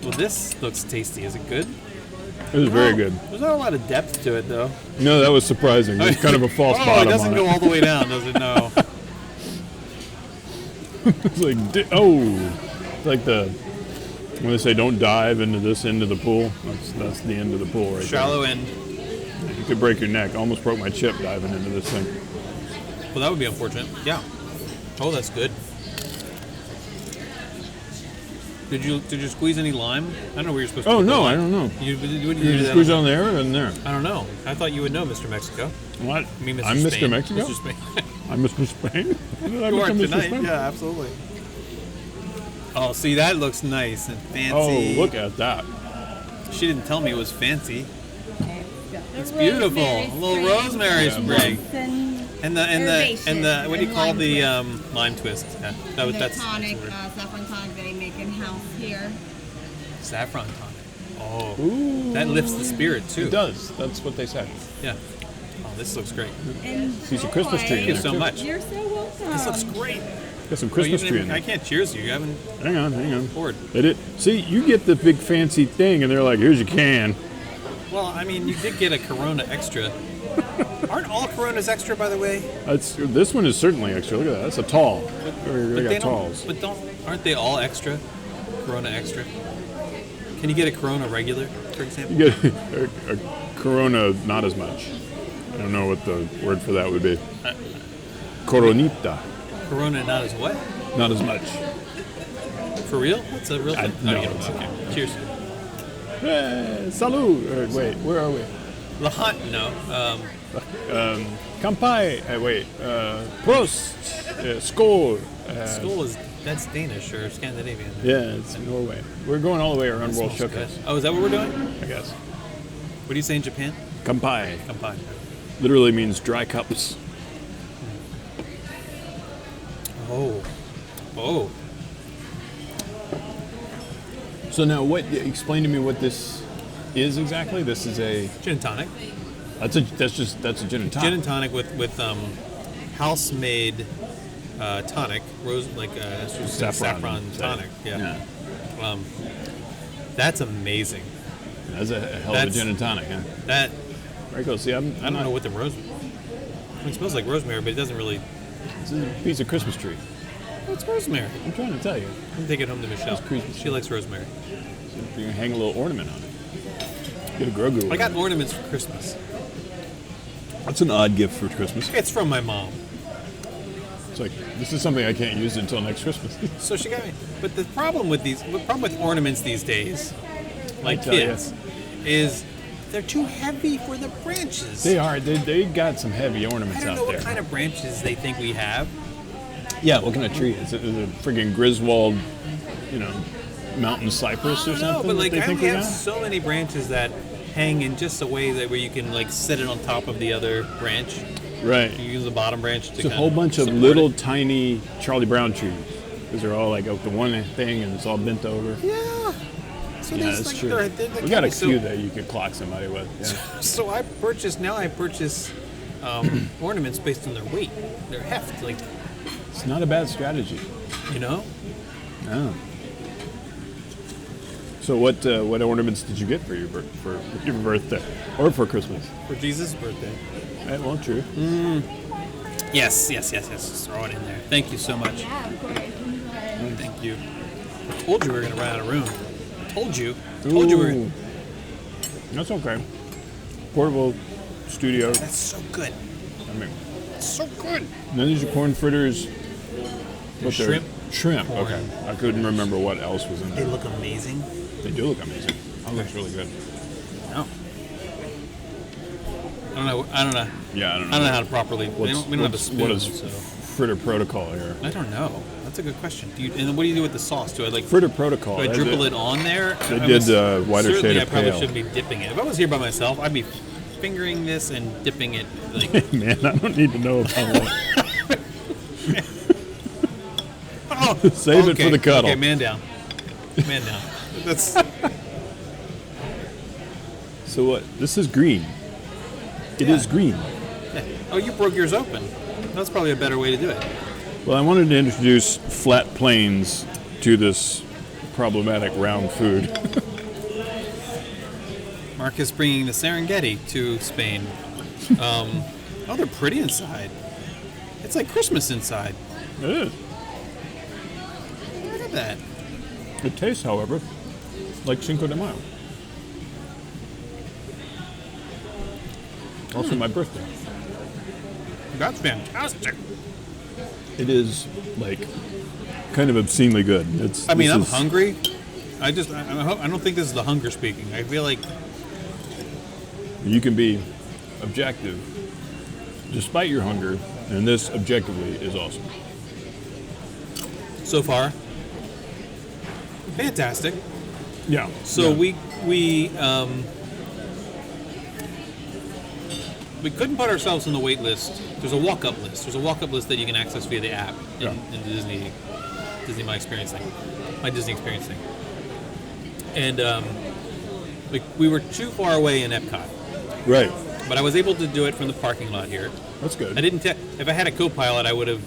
Well, this looks tasty. Is it good? It was very good. There's not a lot of depth to it, though. No, that was surprising. There's kind of a false bottom it doesn't on go it. all the way down, does it? No. It's like, it's like when they say don't dive into this end of the pool. That's the end of the pool right Shallow end. there. You could break your neck. I almost broke my chip diving into this thing. Well, that would be unfortunate. Yeah. Oh, that's good. Did you squeeze any lime? I don't know where you're supposed to. Oh put the no, lime. I don't know. You You squeeze on there or in there? I don't know. I thought you would know, Mr. Mexico. What? I mean, Mr. I'm Spain. Mr. Mexico? Mr. Spain. I'm Mr. Spain? When did I You are become Mr. tonight. Spain? Yeah, absolutely. Oh, see, that looks nice and fancy. Oh, look at that. She didn't tell me it was fancy. It's beautiful. A little rosemary sprig. And the what do you call the lime twist? Yeah, that's tonic, saffron tonic they make in house here. Saffron tonic. Oh, Ooh. that lifts the spirit too. It does. That's what they said. Yeah. Oh, this looks great. There's a Christmas tree Thank you in there, so too. much. You're so welcome. This looks great. Got some Oh, Christmas tree in I there. can't cheers you. You haven't Hang on. poured. They did. See, you get the big fancy thing, and they're like, here's your can. Well, I mean, you did get a Corona Extra. Aren't all Coronas extra, by the way? This one is certainly extra. Look at that. That's a tall. They got don't. talls. But aren't they all extra? Corona Extra. Can you get a Corona regular, for example? You get a Corona, not as much. I don't know what the word for that would be. Coronita, Corona not as what? not as much. For real? That's a real thing. no, yeah, it's okay. Cheers. Salud. Wait, where are we? The hunt? No. Kampai. Wait. Prost. Skål. Skål that's Danish or Scandinavian. Yeah, it's Norway. We're going all the way around That World smells good. Showcase, Oh, is that what we're doing? I guess. What do you say in Japan? Kampai Kampai. literally means dry cups. Oh. So now, explain to me what this is exactly. This is a Gin and tonic. that's a gin and tonic. Gin and tonic with house-made tonic, saffron tonic. Yeah. That's amazing. That's a hell of a gin and tonic, huh? That Very cool. See, I don't know what the rosemary. I mean, it smells like rosemary, but it doesn't really. This is a piece of Christmas tree. Oh, it's rosemary. I'm trying to tell you. I'm gonna take it home to Michelle. It's Christmas. She likes rosemary. So you can hang a little ornament on it. Get a Grogu. I got ornaments for Christmas. That's an odd gift for Christmas. It's from my mom. It's like, this is something I can't use until next Christmas. So she got me. But the problem with ornaments these days, like I tell ya. kids, is they're too heavy for the branches. They are. They got some heavy I ornaments don't out know there. what kind of branches they think we have. Yeah, what kind of tree? Is it a friggin' Griswold, mountain cypress or I don't something? know, but like that they think we have got? so many branches that hang in just a way that where you can like set it on top of the other branch. Right. You use the bottom branch to It's a kind whole bunch of support little it. tiny Charlie Brown trees. Because they're all like up to one thing and it's all bent over. Yeah. So Yeah, there's, that's like, true. they're We got a so- few that you could clock somebody with. Yeah. So I purchase ornaments based on their weight, their heft, like It's not a bad strategy. No. So what ornaments did you get for your birthday or for Christmas? For Jesus' birthday. Well, true. Yes. Just throw it in there. Thank you so much. Yeah, of course. Enjoy. Thank you. I told you we were gonna run out of room. I told you. We were. Ooh. That's okay. Portable studio. That's so good. I mean, It's so good. now these are corn fritters. What they're- Shrimp. Shrimp. Corn. Okay. I couldn't remember what else was in They there. look amazing. They do look amazing. That looks really good. No. I don't know. Yeah, I don't know. I don't know how to properly. We don't have a spoon. What is so. fritter protocol here? I don't know. That's a good question. And then what do you do with the sauce? Do I like? Fritter protocol. Do I They dribble did- it on there? They I did was- whiter certainly shade I of probably pale. shouldn't be dipping it. If I was here by myself, I'd be fingering this and dipping it. Like, Man, I don't need to know about that. oh, Save it for the cuddle. Okay, man down. Man down. That's So what? This is green. It is green. Oh, you broke yours open. That's probably a better way to do it. Well, I wanted to introduce flat planes to this problematic round food. Marcus bringing the Serengeti to Spain. Oh, they're pretty inside. It's like Christmas inside. It is. Look at that. It tastes, however, like Cinco de Mayo. Also my birthday. That's fantastic. It is, like, kind of obscenely good. I'm hungry. I don't think this is the hunger speaking. I feel like You can be objective despite your hunger, and this objectively is awesome. so far, fantastic. Yeah. So yeah. we couldn't put ourselves on the wait list. There's a walk-up list. There's a walk-up list that you can access via the app in the Disney My Experience thing, my Disney Experience thing. And we were too far away in Epcot, Right. but I was able to do it from the parking lot here. That's good. I didn't. If I had a co-pilot, I would have,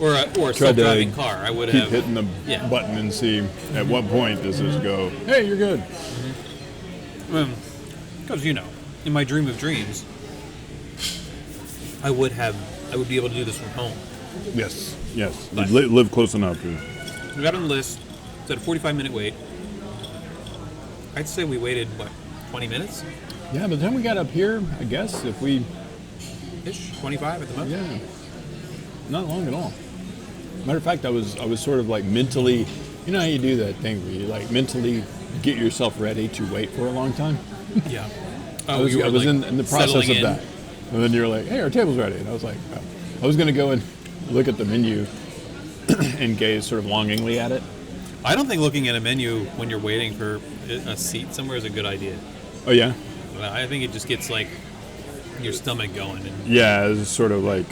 or a Tried self-driving to car, I would keep have. hitting the Yeah. button and see at what point does this go, hey, you're good. Because in my dream of dreams, I would be able to do this from home. Yes. Yes. But- You live close enough to We got on the list. It's at a 45-minute wait. I'd say we waited 20 minutes Yeah, by the time we got up here, I guess, if we... ish, 25 at the most. Yeah. Not long at all. Matter of fact, I was sort of like mentally... You know how you do that thing where you like mentally get yourself ready to wait for a long time? Yeah. I was in the process settling of in. that. And then you're like, hey, our table's ready. And I was like, oh. I was going to go and look at the menu and gaze sort of longingly at it. I don't think looking at a menu when you're waiting for a seat somewhere is a good idea. Oh, yeah? I think it just gets like your stomach going. And Yeah, it's sort of like...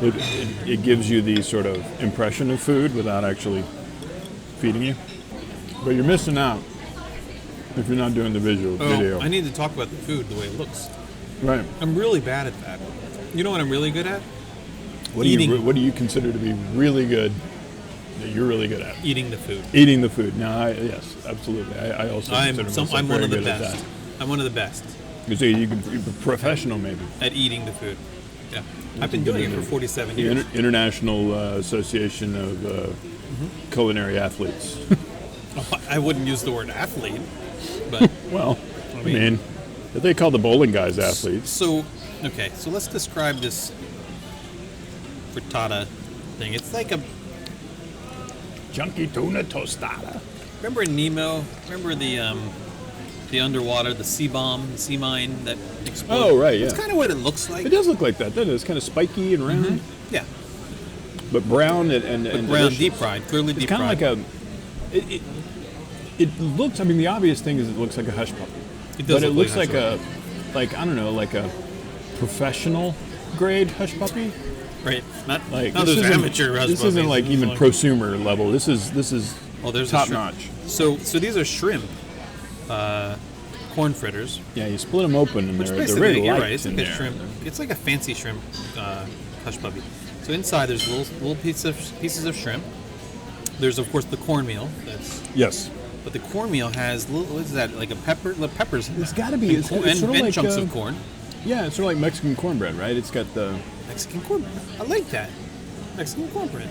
it gives you the sort of impression of food without actually feeding you. But you're missing out if you're not doing the video. I need to talk about the food the way it looks. Right. I'm really bad at that. You know what I'm really good at? What Eating. what do you consider to be really good that you're really good at? Eating the food. Eating the food. Now, yes, absolutely. I also consider myself I'm one very of the good at best. that. I'm one of the best You say you're professional, maybe. at eating the food. Yeah. I've been doing it for 47 The years. International Association of Culinary Athletes. I wouldn't use the word athlete, but Well, I mean, they call the bowling guys athletes. so let's describe this frittata thing. It's like a Chunky tuna tostada. remember in Nemo? Remember the underwater, the sea bomb, the sea mine that exploded? Oh, right, yeah. That's kind of what it looks like. It does look like that, doesn't it? It's kind of spiky and round, Yeah, but brown and but brown, delicious. deep fried, clearly It's deep kind of fried. like a. It looks. I mean, the obvious thing is it looks like a hush puppy. It does But it look looks like like a I don't know, like a professional grade hush puppy. Right, not Like those isn't- amateur hush This isn't puppies. like This is even prosumer level. This is Oh, there's a top shrimp. notch. So these are shrimp, corn fritters. Yeah, you split them open and Which they're basically, very you're light right. It's in like a there. shrimp. It's like a fancy shrimp hush puppy. So inside there's little pieces of shrimp. There's of course the cornmeal. Yes, But the cornmeal has little. What is that? Like peppers. In it's that. got to be. And, It's corn, sort of and like chunks of corn. Yeah, it's sort of like Mexican cornbread, right? It's got the. Mexican cornbread. I like that. Mexican cornbread.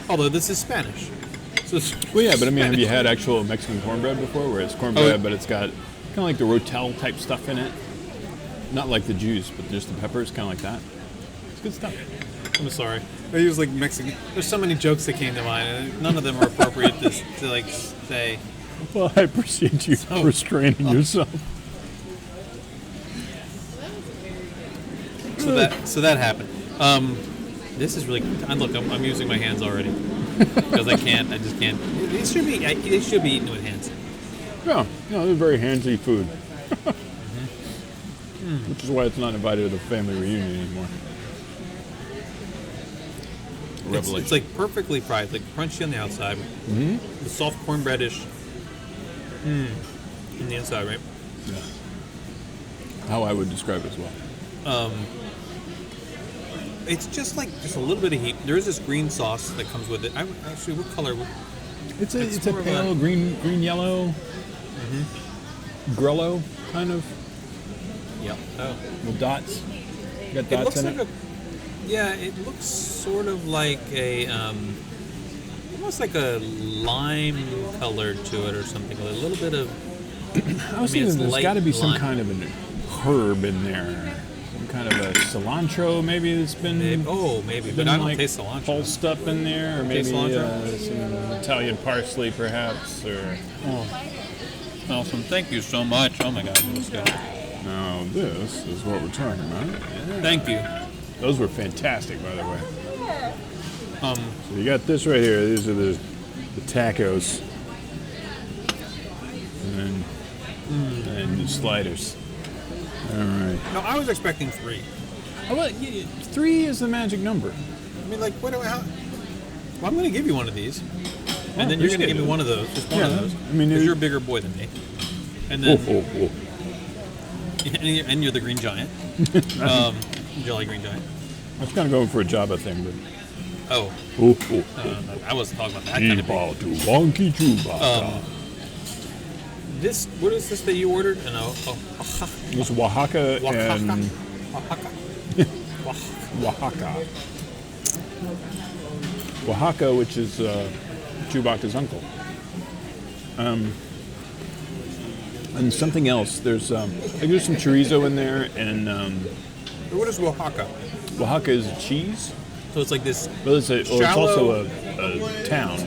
Although this is Spanish. So it's Well, yeah, but I mean, have you Spanish. had actual Mexican cornbread before, where it's cornbread, but it's got kind of like the rotel type stuff in it? Not like the juice, but just the peppers, kind of like that. It's good stuff. I'm sorry. I use like Mexican. There's so many jokes that came to mind, and none of them are appropriate to like say. Well, I appreciate you restraining yourself. So that happened. This is really. Look, I'm using my hands already because I can't. I just can't. These should be eaten with hands. Yeah, this is very handsy food. Which is why it's not invited to the family reunion anymore. It's like perfectly fried, like crunchy on the outside, the soft cornbreadish in the inside, right? How I would describe it as well. It's just like just a little bit of heat. There is this green sauce that comes with it. Actually, what color? It's a more of pale a- green yellow, grello kind of Yeah. Oh. with dots. Got It dots looks in like it. yeah, it looks sort of like a almost like a lime color to it or something. A little bit of I was mean, it's thinking there's light got to be some lime. kind of a herb in there, some kind of a cilantro maybe that's been maybe, been but I don't like taste cilantro. pulsed up in there, or maybe Taste cilantro? some Italian parsley perhaps, or Awesome. Thank you so much. Oh my God, this guy. now this is what we're talking about. Thank you. Those were fantastic, by the way. Um, So you got this right here. These are the tacos, and the sliders. All right. no, I was expecting 3. Oh, well, 3 is the magic number. I mean, like, what do I? Well, I'm going to give you one of these, and then you're going to appreciate give me it. one of those. Just one of Yeah, those. I mean, because it- you're a bigger boy than me, and then Oh. and you're the green giant, jolly green giant. I was kind of going for a Jabba thing, but Oh, oh. I wasn't talking about that kind of thing. Chuba to wonky chuba. This, what is this that you ordered? It's Oaxaca and Oaxaca. Oaxaca. Oaxaca, which is Chewbacca's uncle. And something else. There's some chorizo in there, and What is Oaxaca? Oaxaca is a cheese. So it's like this. Well, it's Shallow- also a town.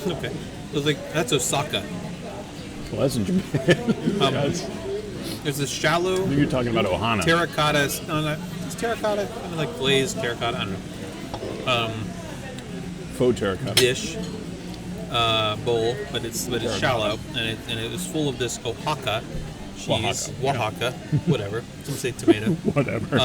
Okay. So it's like that's Osaka. Well, that's in Japan. There's this shallow You're talking about Ohana. terracotta. No, it's terracotta. Kind of like glazed terracotta. I don't know. Faux terracotta. Dish bowl, but it's shallow, and it was full of this Oaxaca cheese. Oaxaca. Whatever. Some say tomato. Whatever.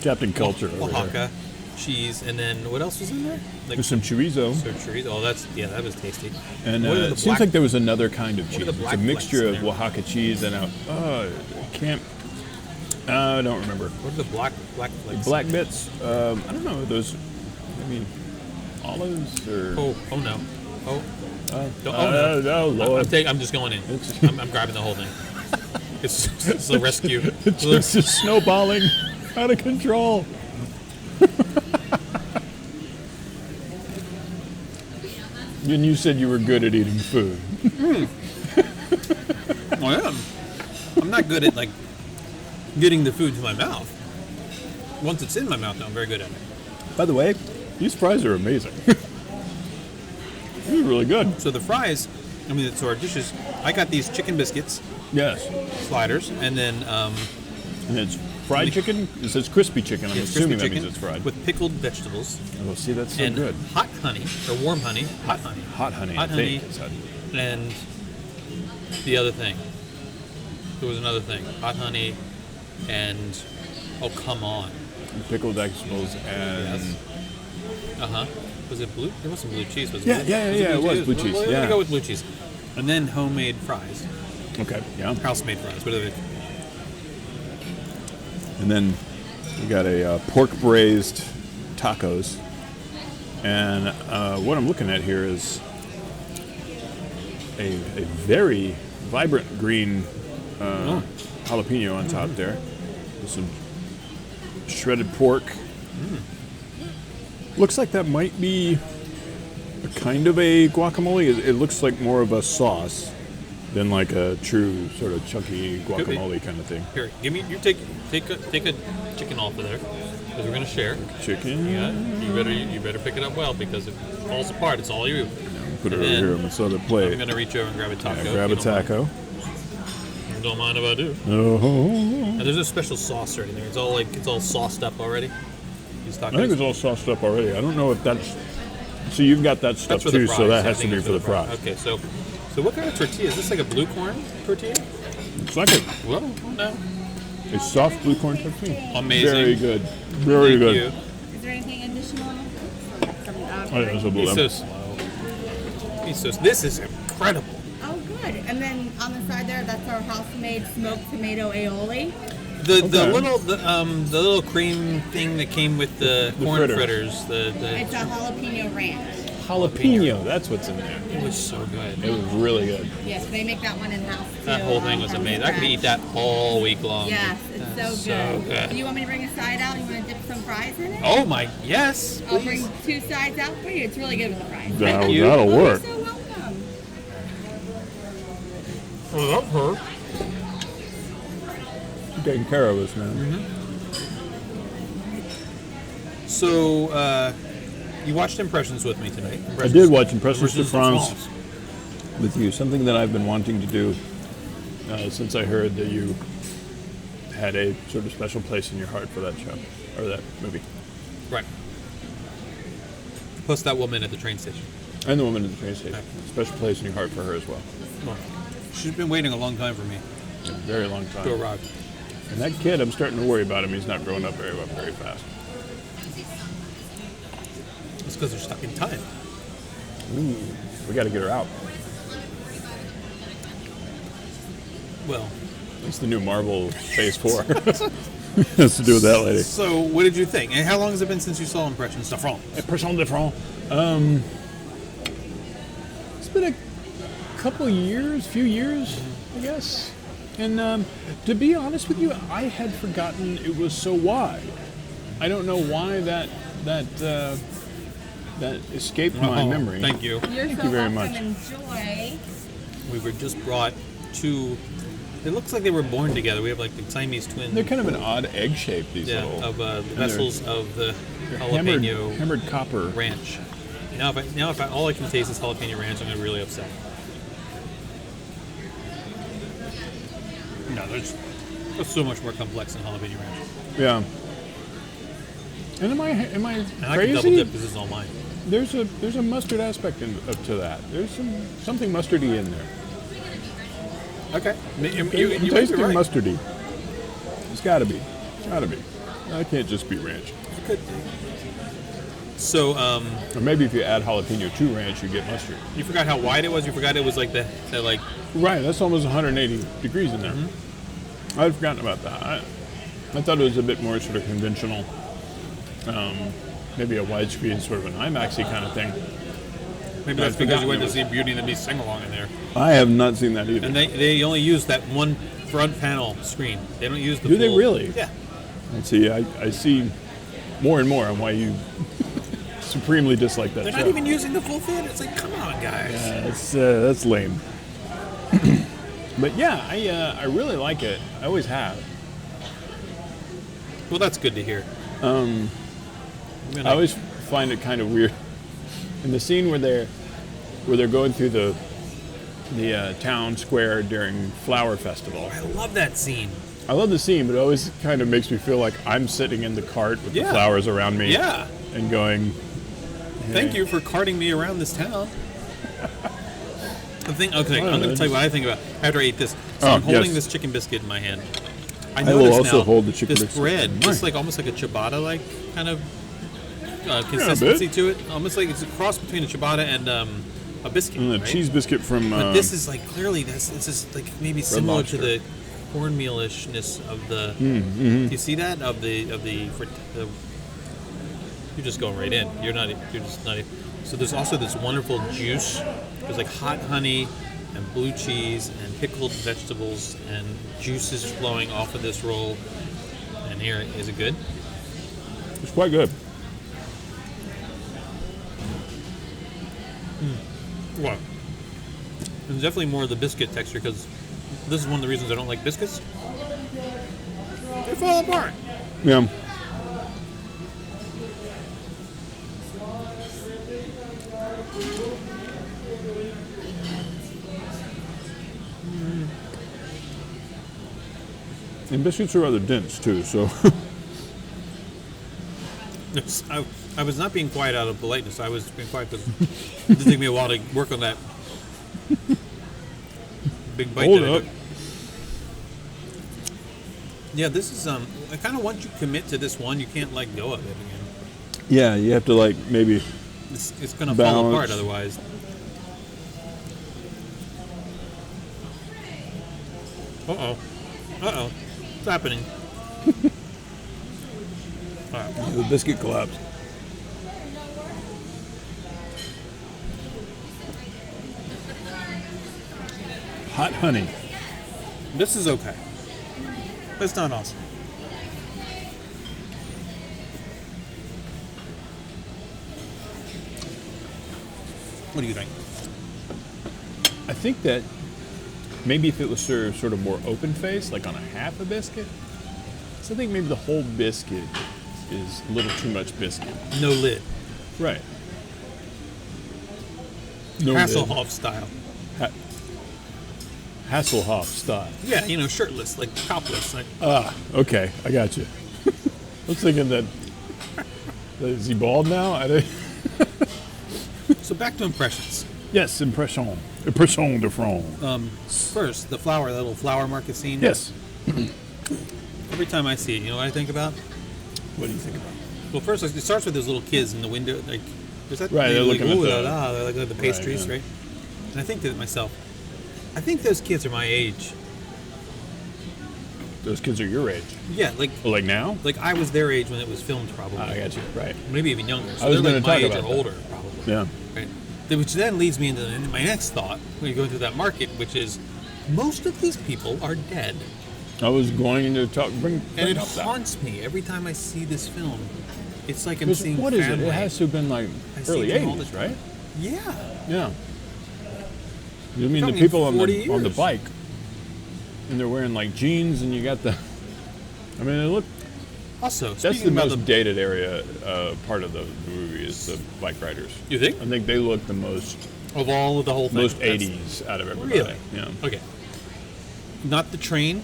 Captain Culture over Oaxaca here. cheese, and then what else was in there? Like There's some chorizo. chorizo. Oh, that was tasty. And What are the it seems black- like there was another kind of What are cheese. the It's a black mixture flakes of in there? Oaxaca cheese and I can't. I don't remember. What are the black flakes? Black bits. I don't know. Those. I mean, olives or. Oh no. Oh. No. no, Lord. I'm just going in. I'm grabbing the whole thing. It's a rescue. It's just snowballing out of control. And you said you were good at eating food. I am. I'm not good at like getting the food to my mouth. Once it's in my mouth, though, I'm very good at it. By the way, these fries are amazing. These are really good. So the fries, I mean, so our dishes. I got these chicken biscuits, Yes. sliders, and then And it's fried chicken? It says crispy chicken. I'm it's assuming crispy that means chicken it's fried. with pickled vegetables Oh, see, that's so and good. hot honey or warm honey, hot honey, Hot honey, hot I honey, think. It's hot. and the other thing. There was another thing, hot honey, and oh come on, Pickled vegetables and... Yes. Was it blue? There wasn't blue cheese, was it? Yeah, Was yeah, yeah, it was blue cheese, We're yeah. gonna go with blue cheese, and then homemade fries, Okay, yeah. house-made fries. What are they? And then we got a pork braised tacos. And what I'm looking at here is a very vibrant green jalapeno on top there. With some shredded pork. Looks like that might be a kind of a guacamole. It looks like more of a sauce than like a true sort of chunky guacamole kind of thing. Here, give me. You take a chicken off of there, because we're gonna share. Chicken. Yeah, you better pick it up well, because if it falls apart, it's all you. Put it And over then here on this other I'm plate. gonna reach over and grab a taco. Yeah, grab a if you don't taco. mind. Don't mind if I do. Oh. And there's no special sauce or anything. It's all sauced up already. These tacos. I think it's all sauced up already. I don't know if that's. So you've got that stuff That's for the too, fries. so that I has to think be it's for the fries. Okay, so what kind of tortilla is this? Like a blue corn tortilla? It's like Well, no. a soft blue corn tortilla. Amazing. Very good. Very Thank good. you. Is there anything additional? Oh, yeah, there's a blue He's lemon. so slow. This is incredible. Oh, good. And then on the side there, that's our house-made smoked tomato aioli. The Okay. little cream thing that came with the corn fritter. fritters. It's a jalapeno ranch. Jalapeno. That's what's in there. It was so good. It was really good. Yes, they make that one in house too. That whole thing was from amazing. I could eat scratch. that all week long. Yes, it's so good. good. Do you want me to bring a side out? You want to dip some fries in it? Oh my, yes. I'll Please. bring 2 sides out for you. It's really good with the fries. That'll, you. that'll Oh, work. you're so welcome. I love her. You're taking care of us, man. So, you watched Impressions with me tonight. I did watch Impressions de de France with you. Something that I've been wanting to do since I heard that you had a sort of special place in your heart for that show or that movie. Right. Plus that woman at the train station. And the woman at the train station. Special place in your heart for her as well. Well, she's been waiting a long time for me A very long to time. arrive. And that kid, I'm starting to worry about him. He's not growing up very fast. It's because they're stuck in time. Ooh, we got to get her out. Well, It's the new Marvel Phase 4. Has to do with that lady. so what did you think? And how long has it been since you saw Impressions de France? Impression de France. It's been a few years, I guess. And to be honest with you, I had forgotten it was so wide. I don't know why that escaped my Oh, memory. Thank you. You're Thank so you very welcome. much. Enjoy. We were just brought two. It looks like they were born together. We have like the Siamese twins. They're kind of an odd egg shape. These Yeah, little of the vessels of the jalapeno hammered copper. ranch. If all I can taste is jalapeno ranch, I'm gonna be really upset. No, there's so much more complex than jalapeno ranch. Yeah. And am I And I can double crazy? dip because this is all mine. There's a mustard aspect to that. There's something mustardy in there. Okay. I'm You might be tasting right. mustardy. It's got to be. That can't just be ranch. So, Or maybe if you add jalapeno to ranch, you get mustard. you forgot how wide it was. You forgot it was like that like. Right, that's almost 180 degrees in there. I'd forgotten about that. I thought it was a bit more sort of conventional, maybe a widescreen, sort of an IMAX-y kind of thing. Maybe that's I'd because forgotten you went it to was- see Beauty and the Beast sing along in there, I have not seen that either. and they only use that one front panel screen. They don't use the. Do they full- really? Yeah. Let's see, I see more and more on why you supremely dislike that They're show. not even using the full fit. It's like, come on, guys. That's lame. But yeah, I really like it. I always have. Well, that's good to hear. I always find it kind of weird in the scene where they're going through the town square during Flower Festival. I love that scene. I love the scene, but it always kind of makes me feel like I'm sitting in the cart with the Yeah. flowers around me, Yeah. and going. Thank you for carting me around this town. I'm going to tell you what I think about after I ate this. So Oh, I'm holding yes. this chicken biscuit in my hand. I will notice also now hold the chicken this biscuit bread, in just mine. like almost like a ciabatta-like kind of consistency to it. Almost like it's a cross between a ciabatta and a biscuit. And the right? cheese biscuit from. But this is like clearly it's just like maybe similar to Lobster. the cornmealishness of the. Mm-hmm. Do you see that of the you're just going right in. You're just not. So there's also this wonderful juice. There's like hot honey and blue cheese and pickled vegetables and juices flowing off of this roll. And here, is it good? It's quite good. What? There's definitely more of the biscuit texture because this is one of the reasons I don't like biscuits. They fall apart. Yeah. And biscuits are rather dense too, so. Yes, I was not being quiet out of politeness. I was being quiet because it did take me a while to work on that big bite. Hold that I up. took. Yeah, this is I kind of once you commit to this one, you can't let go of it again. Yeah, you have to like maybe. It's gonna fall Balance. apart otherwise. Uh oh, what's happening? All right. The biscuit collapsed. Hot honey. This is okay. It's not awesome. What do you think? I think that maybe if it was served sort of more open-faced, like on a half a biscuit, so I think maybe the whole biscuit is a little too much biscuit. No lid. Right. No lid. Hasselhoff style. Hasselhoff style. Yeah, you know, shirtless, like topless. Like, Okay, I got you. I was thinking that is he bald now? so back to impressions. Yes, impression de front. First, the little flower market scene. Yes. Every time I see it, you know what I think about? What do you think about? Well, first, like, it starts with those little kids in the window. Like, is that Right, they're like, looking at ooh, the- they're looking at the pastries, yeah. right? And I think to myself, I think those kids are my age. Those kids are your age. Yeah, Like now? like I was their age when it was filmed, probably. I got you. Right. Maybe even younger. So I was they're gonna like my talk age or about that. older, probably. Yeah. Right. Which then leads me into my next thought when you go into that market, which is most of these people are dead. I was going to bring And it up that. haunts me every time I see this film. It's like I'm seeing What is it? family. It has to have been like I see early them all the 80s, time. right? Yeah. Yeah. You mean the talking people on 40 the years. bike, and they're wearing like jeans, and you got the. I mean, it look. Also, That's the speaking about most dated area part of the movie is the bike riders. You think? I think they look the most Of all of the whole thing. most That's- 80s out of everybody. Really? Yeah. Okay. Not the train.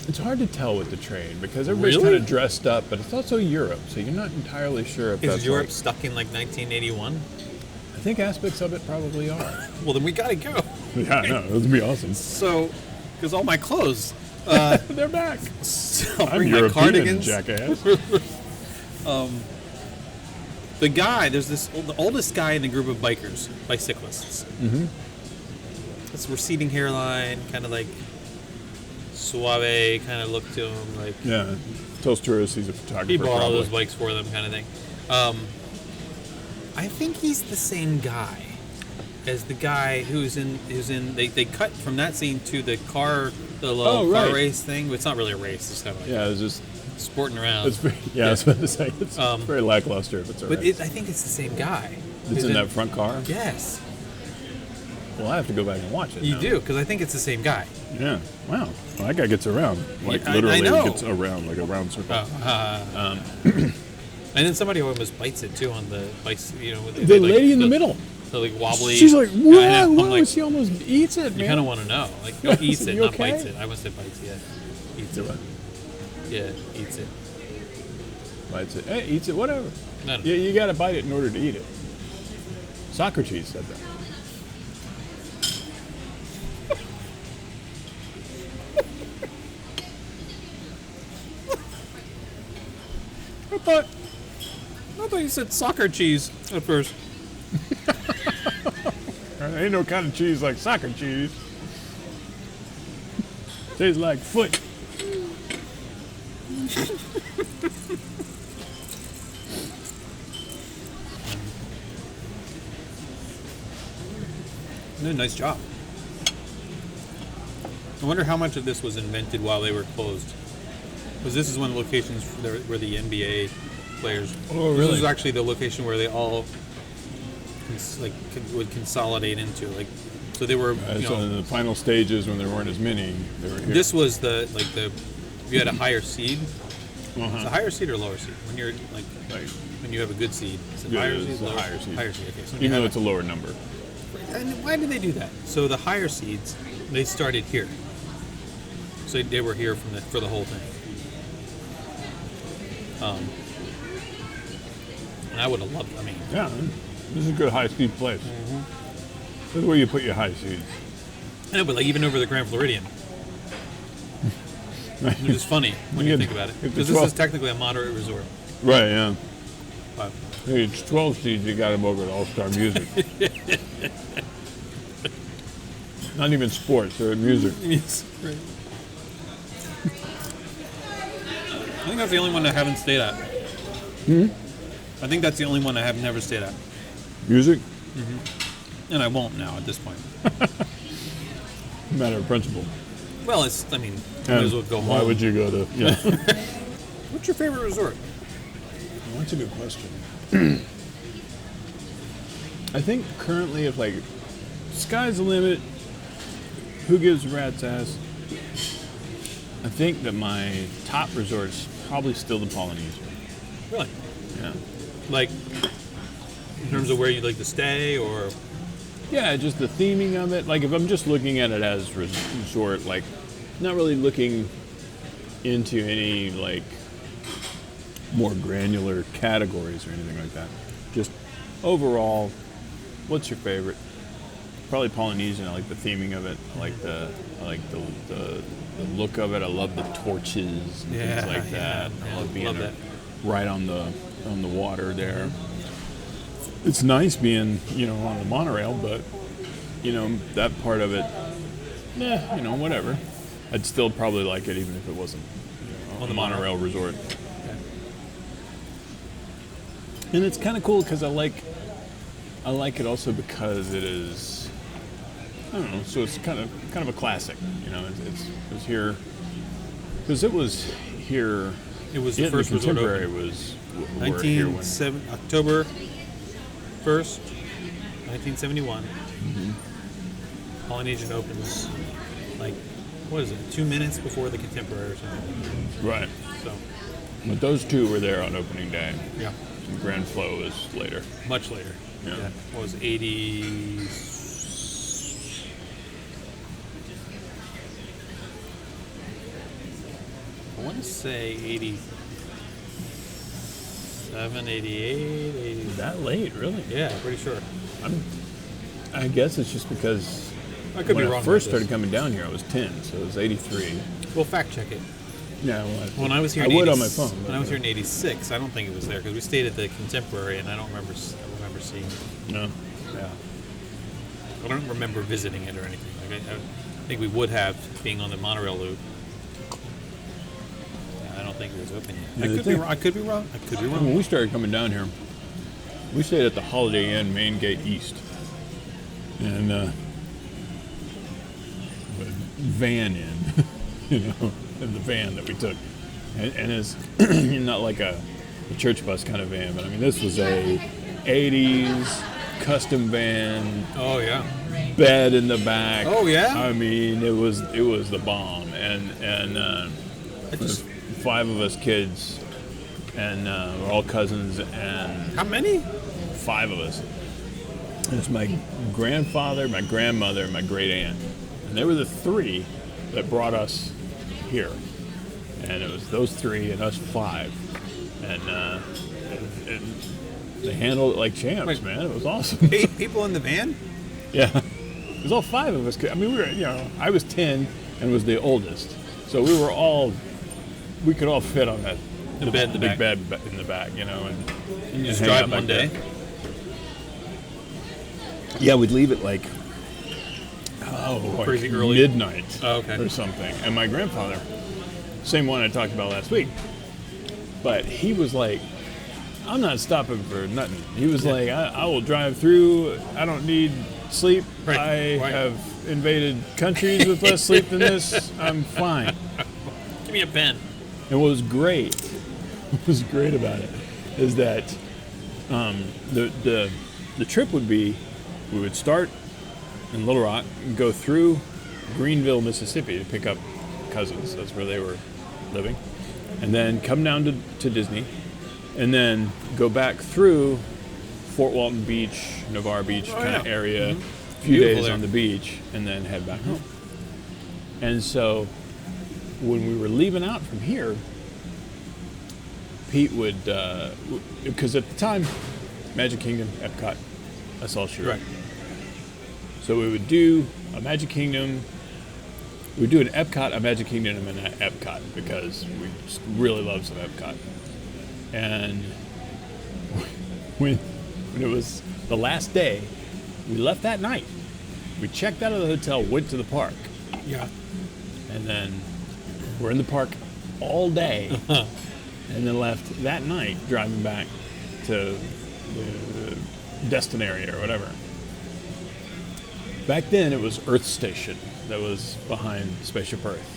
It's hard to tell with the train because everybody's Really? kind of dressed up, but it's also Europe, so you're not entirely sure if Is that's Europe like- stuck in like 1981? I think aspects of it probably are. Well, then we gotta go. Yeah, I know. It would be awesome. So, because all my clothes. They're back. So I'll I'm bring my European, cardigans. jackass. The guy, there's the oldest guy in the group of bicyclists. Mm-hmm. It's receding hairline, kind of like suave kind of look to him, like Yeah. Tells tourists he's a photographer. he bought all probably. those bikes for them, kind of thing. I think he's the same guy as the guy who's in. They cut from that scene to the car, the little car right. race thing. It's not really a race; it's kind of like Yeah, it's just. sporting around. It's very, yeah, I was about to say it's very lackluster, if it's But alright. I think it's the same guy. It's who's in that front car. Yes, Well, I have to go back and watch it. you now. do, because I think it's the same guy. Yeah. Wow. Well, that guy gets around. Like Yeah, I literally know. gets around, like a round circle. And then somebody almost bites it too on the bikes. You know, The lady in the middle. The like wobbly. She's like, Yeah, I know. whoa, I'm like, she almost eats it, you man. kind of want to know. Like, no, eats it, You not okay? bites it. I wouldn't say bites. Yeah, eats it. Yeah, eats it. Bites it. Hey, eats it, whatever. No, no. Yeah, you got to bite it in order to eat it. Socrates said that. I thought you said soccer cheese at first. There ain't no kind of cheese like soccer cheese. Tastes like foot. They did a nice job. I wonder how much of this was invented while they were closed. Because this is one of the locations where the NBA players. Oh, really? This is actually the location where they all would consolidate into. Like, so they were. So in the final stages, when there weren't as many, they were here. This was if you had a higher seed. It's a higher seed or lower seed when you're like when you have a good seed. Is it Yeah, higher it's seed? a Lower higher seed. Higher seed. Okay. So when you even have though it's a lower number. And why did they do that? So the higher seeds, they started here. So they were here for the whole thing. And I would have loved. I mean, Yeah, this is a good high speed place. This is where you put your high seeds. I know, but like even over the Grand Floridian, which is funny when you You think get- about it, get the because this 12 is technically a moderate resort. Right, yeah. But Hey, it's 12 seeds, you got them over at All-Star Music. Not even sports, they're at music. yes, right. think that's the only one I haven't stayed at. I think that's the only one I have never stayed at. Music? And I won't now at this point. Matter of principle. Well, I might as well go home. Why would you go to? Yeah. What's your favorite resort? Well, that's a good question. I think currently, if like sky's the limit, who gives a rat's ass? I think that my top resort's probably still the Polynesian. Really? Yeah. Like, in terms of where you'd like to stay, or Yeah, just the theming of it. Like, if I'm just looking at it as resort, like, not really looking into any like more granular categories or anything like that. Just overall, what's your favorite? Probably Polynesian. I like the theming of it. I like the look of it. I love the torches and things like that. I love being that. right on the water there. It's nice being, on the monorail, but that part of it, whatever. I'd still probably like it even if it wasn't on the monorail resort. And it's kind of cool because I like it also because it is, I don't know, so it's kind of a classic, it was here, because it was here. it was the first resort Contemporary open. was were here when, October 1st, 1971. Polynesian opens, like, what is it, 2 minutes before the Contemporary or something. right. So, But those two were there on opening day. yeah, And Grand Flow is later. much later. Yeah. What was it, 80? I want to say 87, 88, 80. That late, really? Yeah, pretty sure. I guess it's just because I could be when wrong I first about this. started coming down here, I was 10, so it was 83. We'll fact check it. Yeah, well, When I was here, I in would 80 on my phone. When I was here in '86, I don't think it was there because we stayed at the Contemporary, and I don't remember. I remember seeing it. No. Yeah. I don't remember visiting it or anything. Like I think we would have, being on the monorail loop. Yeah, I don't think it was open yet. Yeah, I the could be thing- wrong. I could be wrong. I could be When wrong. we started coming down here, we stayed at the Holiday Inn Main Gate East. And van in, in the van that we took. And it's not like a church bus kind of van, but I mean, this was a 80s custom van, Oh yeah. bed in the back. Oh, yeah? I mean, it was the bomb. And I just, 5 of us kids, and we're all cousins, and how many? 5 of us. And it's my grandfather, my grandmother, and my great aunt. And they were the 3 that brought us here. And it was those 3 and us 5. And they handled it like champs, Wait. man. It was awesome. 8 people in the van? Yeah. It was all 5 of us. I mean, we were, I was 10 and was the oldest. So we could all fit on that. The bed in the big back. bed in the back, And you just hang drive out one back day. there. Yeah, we'd leave at like Crazy early. midnight Oh, okay. or something. And my grandfather, same one I talked about last week, but he was like, I'm not stopping for nothing. He was like, I will drive through. I don't need sleep. Right, I right. have invaded countries with less sleep than this. I'm fine. Give me a pen. And what was great about it is that the trip would be, we would start in Little Rock and go through Greenville, Mississippi to pick up cousins. That's where they were living. And then come down to Disney and then go back through Fort Walton Beach, Navarre Beach kind of area, a few Beautiful days there. on the beach, and then head back home. And so when we were leaving out from here, Pete would, because at the time, Magic Kingdom, Epcot, that's all she wrote. Right. So we would do a Magic Kingdom, we'd do an Epcot, a Magic Kingdom, and an Epcot because we just really love some Epcot. And when it was the last day, we left that night. We checked out of the hotel, went to the park, Yeah. and then we're in the park all day. and then left that night driving back to the Destin area or whatever. Back then, it was Earth Station that was behind Spaceship Earth.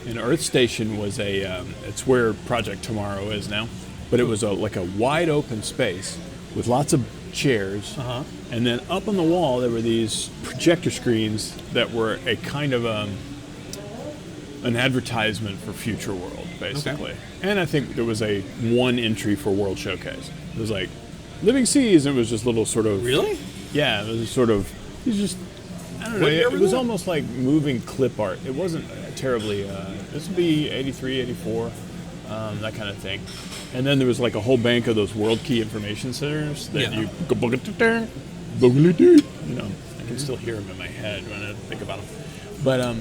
And Earth Station was it's where Project Tomorrow is now, but it was like a wide open space with lots of chairs. Uh-huh. And then up on the wall, there were these projector screens that were a kind of an advertisement for Future World, basically. Okay. And I think there was one entry for World Showcase. It was like Living Seas, and it was just little sort of... Really? Yeah, it was sort of... It was just... I don't know. It was almost like moving clip art. It wasn't terribly... this would be 83, 84, that kind of thing. And then there was like a whole bank of those World Key Information Centers that you know, I can still hear them in my head when I think about them. But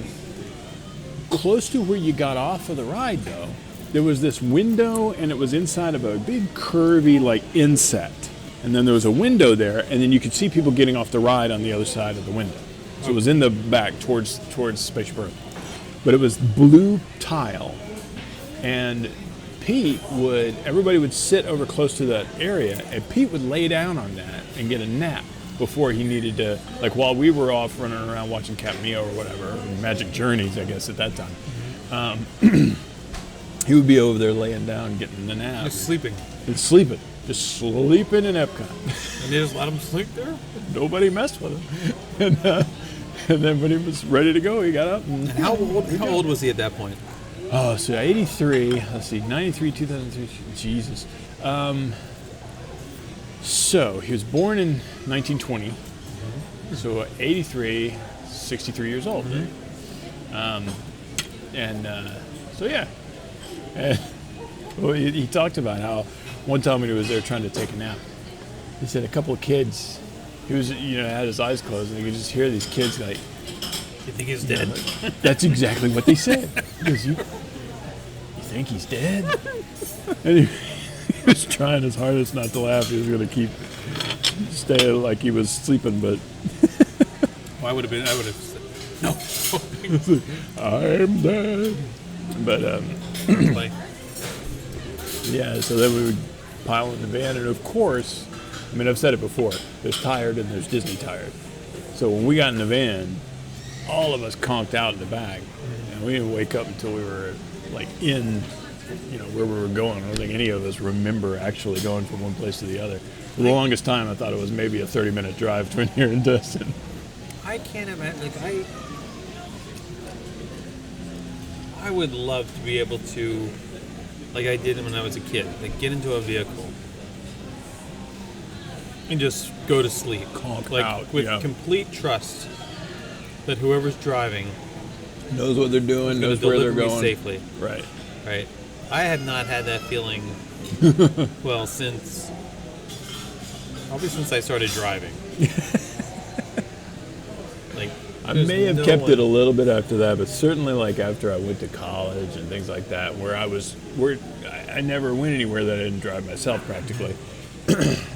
close to where you got off of the ride, though, there was this window, and it was inside of a big curvy like inset. And then there was a window there, and then you could see people getting off the ride on the other side of the window. So it was in the back towards Spaceship Earth. But it was blue tile, and everybody would sit over close to that area, and Pete would lay down on that and get a nap before he needed to, like while we were off running around watching Cap Mio or whatever, or Magic Journeys, I guess, at that time. He would be over there laying down, getting the nap. Just sleeping. And sleeping. Just sleeping in Epcot. And they just let him sleep there? Nobody messed with him. And then when he was ready to go, he got up. And how old was he at that point? Oh, so 83, let's see, 93, 2003, Jesus. So he was born in 1920, so 83, 63 years old. So yeah. And, well, he talked about how one time when he was there trying to take a nap, he said a couple of kids, he was, had his eyes closed, and he could just hear these kids like, "You think he's dead?" That's exactly what they said. He goes, you think he's dead? And he was trying his hardest not to laugh. He was going to keep staying like he was sleeping, but... I would have said, no. I'm dead. But, yeah, so then we would pile in the van, and of course, I mean, I've said it before, there's tired and there's Disney tired. So when we got in the van, all of us conked out in the back, and we didn't wake up until we were like in, where we were going. I don't think any of us remember actually going from one place to the other. For the longest time, I thought it was maybe a 30-minute drive between here and Destin. I can't imagine. I would love to be able to, like I did when I was a kid, like get into a vehicle and just go to sleep, Conk like out, with complete trust that whoever's driving knows what they're doing, knows where they're going safely. Right. I had not had that feeling. Well, probably since I started driving. Like, I may have kept it a little bit after that, but certainly like after I went to college and things like that, where I never went anywhere that I didn't drive myself practically.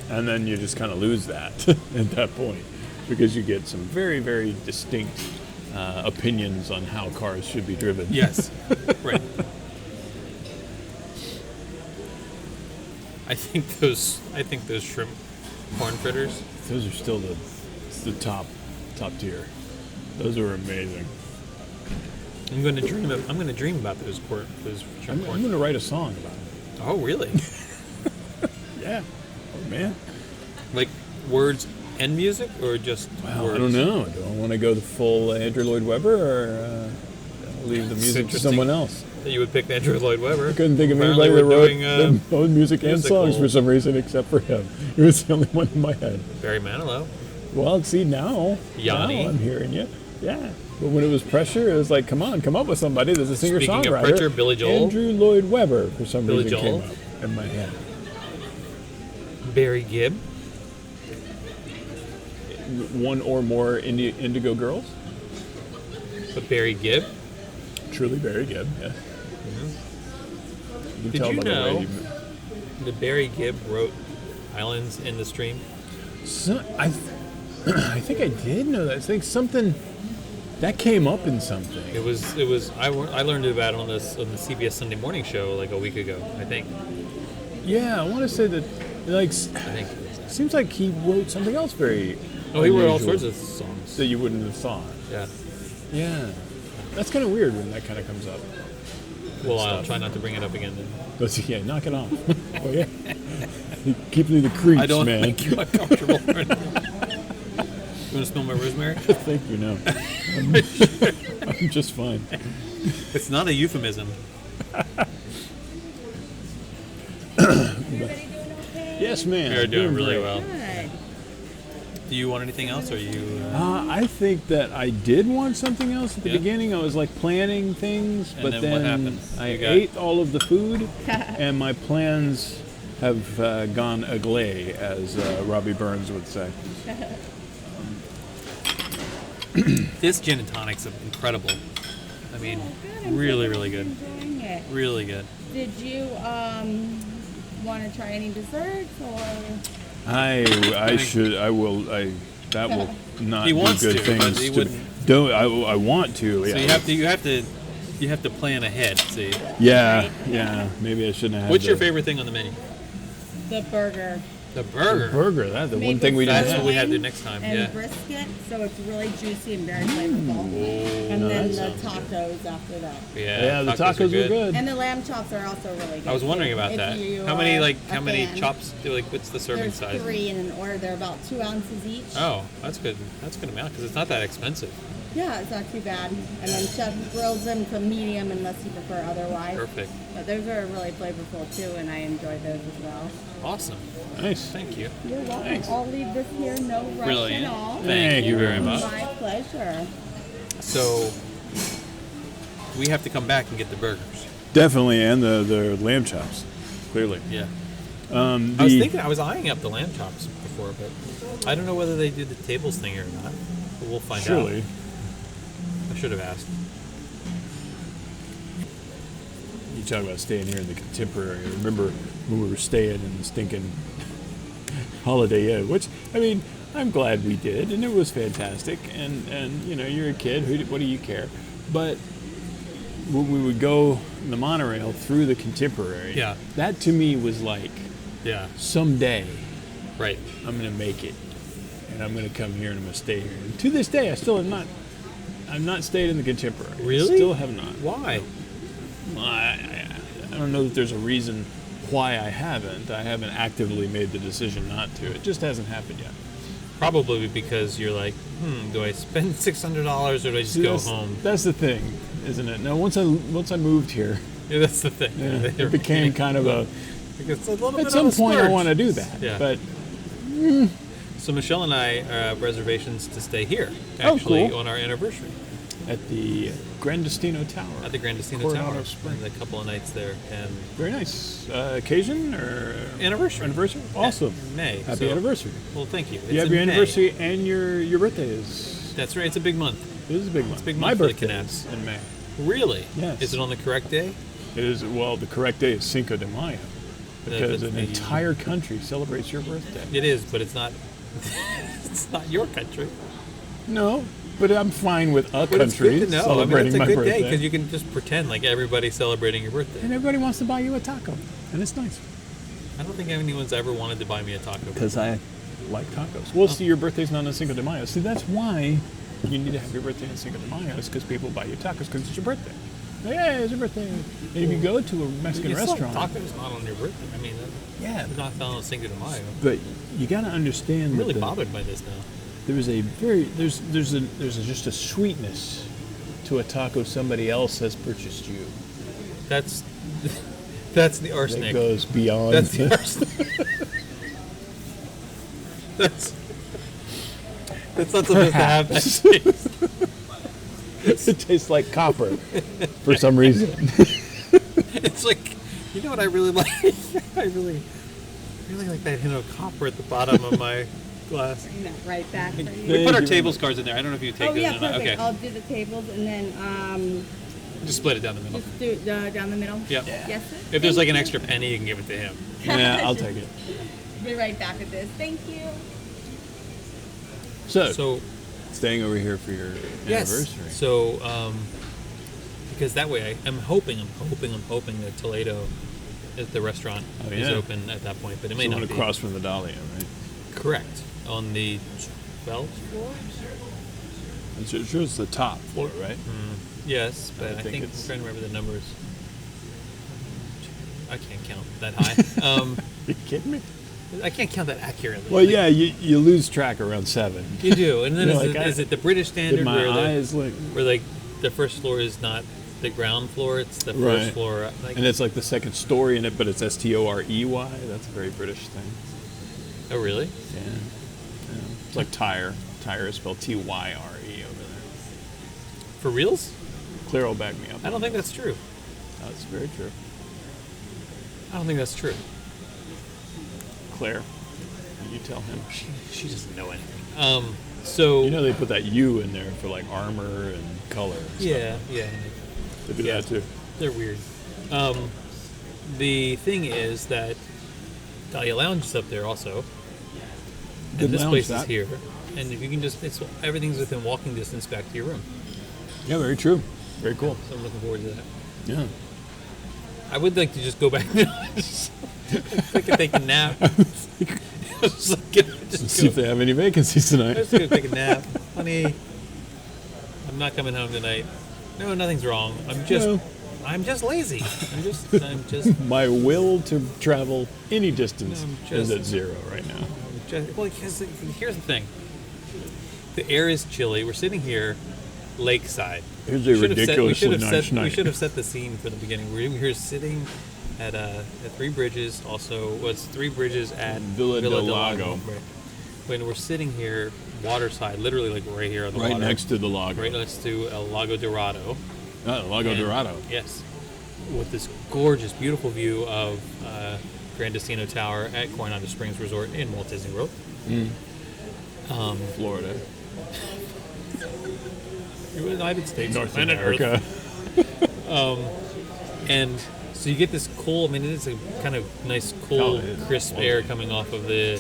And then you just kind of lose that at that point, because you get some very, very distinct opinions on how cars should be driven. Yes, right. I think those shrimp corn fritters. Those are still the top tier. Those are amazing. I'm going to dream about those shrimp corn. I'm going to write a song about it. Oh, really? Yeah. Oh, man. Like words and music, or just words? I don't know. Do I want to go the full Andrew Lloyd Webber, or leave the music to someone else? That you would pick Andrew Lloyd Webber. I couldn't think of anybody that wrote their own music and songs for some reason except for him. He was the only one in my head. Barry Manilow. Well, see, now I'm hearing you. Yeah. But when it was Pressure, it was like, come on, come up with somebody that's a singer-songwriter. Speaking of Pressure, Billy Joel. Andrew Lloyd Webber, for some reason, came up in my head. Barry Gibb. One or more Indigo Girls. But Barry Gibb. Truly Barry Gibb, yeah. Mm-hmm. Did you know that Barry Gibb wrote Islands in the Stream? So, I think I did know that. I think something That came up in something. It was. I learned about it on the CBS Sunday Morning Show like a week ago. I think. Yeah, I want to say that. Like, I think. It was that. seems like he wrote something else very. Oh, he wrote all unusual sorts of songs. that you wouldn't have thought. Yeah. Yeah, that's kind of weird when that kind of comes up. Well, I'll stuff. try not to bring it up again then. But yeah, knock it off. Oh yeah, keep me the creeps, I don't man. make you uncomfortable. You want to smell my rosemary? Thank you. No, I'm just fine. It's not a euphemism. Yes, ma'am. You're doing really great. well. Good. Do you want anything else, or you? I think that I did want something else at the Yeah? beginning. I was like planning things, And but then what then happened? I You got- ate all of the food, and my plans have gone agley, as Robbie Burns would say. This gin and tonic's incredible. I mean, Good, I'm really, so really good. Enjoying it. Really good. Did you want to try any desserts or? That will not He do wants good to, things. but he wouldn't. Don't I want to? So Yeah. you have to plan ahead. See, Yeah. Maybe I shouldn't have. what's your favorite thing on the menu? The burger. The burger. burger? That's the Made one thing we with didn't That's have. what we had to do next time. And Yeah. brisket, so it's really juicy and very flavorful. And no, then that the sounds tacos after that. Yeah, the tacos are were good. And the lamb chops are also really good. I was wondering too, about if that. you How many are a how many fan. chops? What's the serving There's size? 3 in an order. They're about 2 ounces each. Oh, that's good. That's a good amount because it's not that expensive. Yeah, it's not too bad. And then chef grills them to medium unless you prefer otherwise. Perfect. But those are really flavorful too, and I enjoy those as well. Awesome. Nice. Thank you. You're welcome. Thanks. I'll leave this here, no rush Brilliant. at all. Thank you very much. My pleasure. So we have to come back and get the burgers. Definitely, and the lamb chops, clearly. Yeah. The, I was eyeing up the lamb chops before, but I don't know whether they did the tables thing or not. But we'll find surely. out. I should have asked. You talk about staying here in the Contemporary. I remember when we were staying in the stinking Holiday Inn, which, I mean, I'm glad we did, and it was fantastic. And you know, you're a kid, what do you care? But when we would go in the monorail through the Contemporary, Yeah. that to me was like, Yeah. someday Right. I'm going to make it, and I'm going to come here and I'm going to stay here. And to this day, I still have not. I've not stayed in the Contemporary. Really? Still have not. Why? I don't know that there's a reason why I haven't. I haven't actively made the decision not to. It just hasn't happened yet. Probably because you're like, do I spend $600 or do I just See, go that's, home? That's the thing, isn't it? Now, once I moved here, Yeah, that's the thing. it became kind of a. It's a little bit At some of a point, I splurge. want to do that. Yeah. But So Michelle and I have reservations to stay here, Oh, actually, cool. on our anniversary at the Grandestino Tower. at the Grandestino Coronado Tower. Springs. Spend a couple of nights there and Very nice. Occasion or anniversary. anniversary? Awesome. May. Happy So- anniversary. Well, thank you. You It's have in your May. anniversary and your birthday is. That's right. It's a big month. It is a big month. a big My month for the birthday Canaps. is in May. Really? Yes. Is it on the correct day? It is, well, the correct day is Cinco de Mayo because that's an the- entire country celebrates your birthday. It is, but it's not. It's not your country. No, but I'm fine with a But it's country good to know. I mean, celebrating it's a my good birthday. day because you can just pretend like everybody's celebrating your birthday. And everybody wants to buy you a taco, and it's nice. I don't think anyone's ever wanted to buy me a taco. Because I like tacos. Well, see, your birthday's not on Cinco de Mayo. See, that's why you need to have your birthday on Cinco de Mayo. Is because people buy you tacos because it's your birthday. Hey, it's your birthday. And if you go to a Mexican You sell restaurant, tacos not on your birthday. I mean, yeah, it's not on Cinco de Mayo. but you got to understand I'm really that bothered by this now. there's just a sweetness to a taco somebody else has purchased you That's that's the that arsenic. goes beyond. That's the arsenic. that's not supposed to have that taste. It tastes like copper for some reason. It's like, you know what I really like? I really like that hint of copper at the bottom of my glass. Bring that right back for you. We put our you. tables cards in there. I don't know if you take Oh those yeah, or not. perfect. Okay. I'll do the tables and then Just split it down the middle. just do it down the middle. Yeah. Yes, sir. If there's like an Thank extra penny, you can give it to him. Yeah, I'll take it. you. Be right back with this. Thank you. So, So staying over here for your Yes. anniversary. So, because that way I'm hoping that Toledo, the restaurant, Oh, is yeah. open at that point, but it may So not one be. across from the Dahlia, right? Correct. On the 12th floor? It shows the top floor, right? Yes, but I think think it's- I'm trying to remember the numbers. I can't count that high. Are you kidding me? I can't count that accurately. Well, Like, yeah, you lose track around 7. You do, and then You know, is, like is it the British standard my where eyes like, the first floor is not the ground floor; it's the Right. first floor. Like, and it's like the second story in it, but it's STOREY. That's a very British thing. oh, really? Yeah. It's like tire. Tire is spelled TYRE over there. For reals? Claire will back me up. I don't think that's true. That's very true. I don't think that's true. Claire, you tell him. She doesn't know anything. So You know they put that U in there for like armor and color. And stuff. yeah, They do yeah. that too. they're weird. The thing is that Dahlia Lounge is up there also, Good and this lounge, place that. is here. And if you can just, everything's within walking distance back to your room. Yeah, very true. Very cool. So I'm looking forward to that. Yeah. I would like to just go back now. I could take a nap. Just like, Let's see if they have any vacancies I'm tonight. just gonna take a nap, honey. I'm not coming home tonight. No, nothing's wrong. No. I'm just lazy. I'm just. My will to travel any distance No, I'm is just- at 0 right now. Well, because here's the thing. The air is chilly. We're sitting here, lakeside. Here's a ridiculously nice We night. should have set the scene for the beginning. We're here sitting at Three Bridges. Also, what's Three Bridges at Villa del Lago. Right. When we're sitting here, waterside, literally like right here on the Right water, next to the lago. right next to Lago Dorado. Lago And- Dorado. Yes, with this gorgeous, beautiful view of Grand Casino Tower at Coronado Springs Resort in Walt Disney World. Florida. United States, North planet Earth. America. And so you get this cool. I mean, it's a kind of nice, cool, Oh, it is. crisp air coming off of the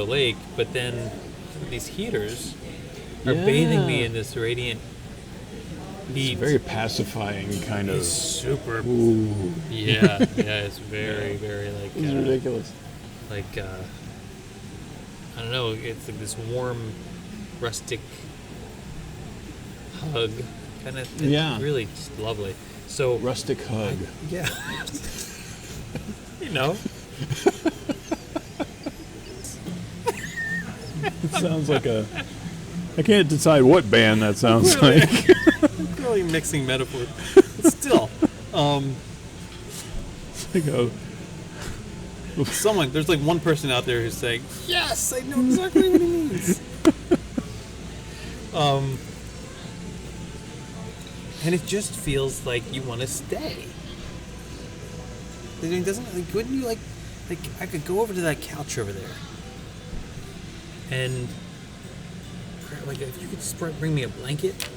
lake. But then these heaters are bathing me Yeah. in this radiant heat. Very pacifying kind of. It's super. Ooh. Yeah, it's very, very like. It's ridiculous. I don't know. It's like this warm, rustic hug kind of. Yeah. Really just lovely. So Rustic hug. yeah. You know. It sounds like a. I can't decide what band that sounds like. Really mixing metaphors. But still, It's like a. there's like one person out there who's saying, "Yes, I know exactly what he means." And it just feels like you want to stay. I mean, wouldn't you like I could go over to that couch over there, and like if you could just bring me a blanket.